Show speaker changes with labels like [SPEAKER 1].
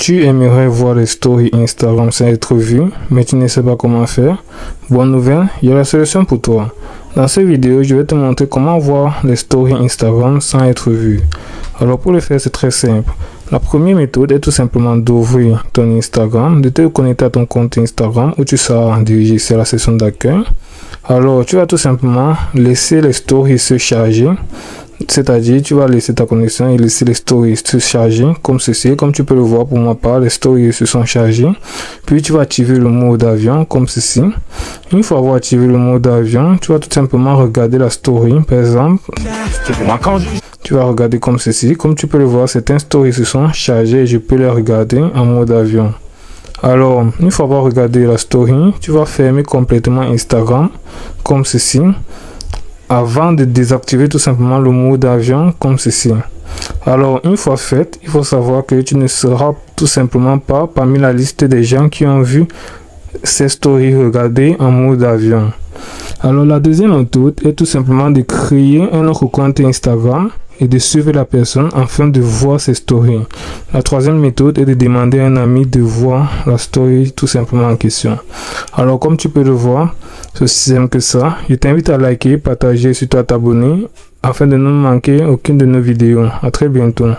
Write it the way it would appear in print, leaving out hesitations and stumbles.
[SPEAKER 1] Tu aimerais voir les stories Instagram sans être vu, mais tu ne sais pas comment faire? Bonne nouvelle, il y a la solution pour toi. Dans cette vidéo, je vais te montrer comment voir les stories Instagram sans être vu. Alors pour le faire, c'est très simple. La première méthode est tout simplement d'ouvrir ton Instagram, de te connecter à ton compte Instagram où tu seras dirigé sur la section d'accueil. Alors tu vas tout simplement laisser les stories se charger. C'est-à-dire, tu vas laisser ta connexion et laisser les stories se charger comme ceci. Comme tu peux le voir pour ma part, les stories se sont chargées. Puis, tu vas activer le mode avion comme ceci. Une fois avoir activé le mode avion, tu vas tout simplement regarder la story. Par exemple, tu vas regarder comme ceci. Comme tu peux le voir, certaines stories se sont chargées et je peux les regarder en mode avion. Alors, une fois avoir regardé la story, tu vas fermer complètement Instagram comme ceci, avant de désactiver tout simplement le mode avion comme ceci. Alors, une fois fait, il faut savoir que tu ne seras tout simplement pas parmi la liste des gens qui ont vu ces stories regardées en mode avion. Alors, la deuxième méthode est tout simplement de créer un autre compte Instagram et de suivre la personne afin de voir ses stories. La troisième méthode est de demander à un ami de voir la story tout simplement en question. Alors comme tu peux le voir, c'est aussi simple que ça. Je t'invite à liker, partager et surtout à t'abonner afin de ne manquer aucune de nos vidéos. À très bientôt.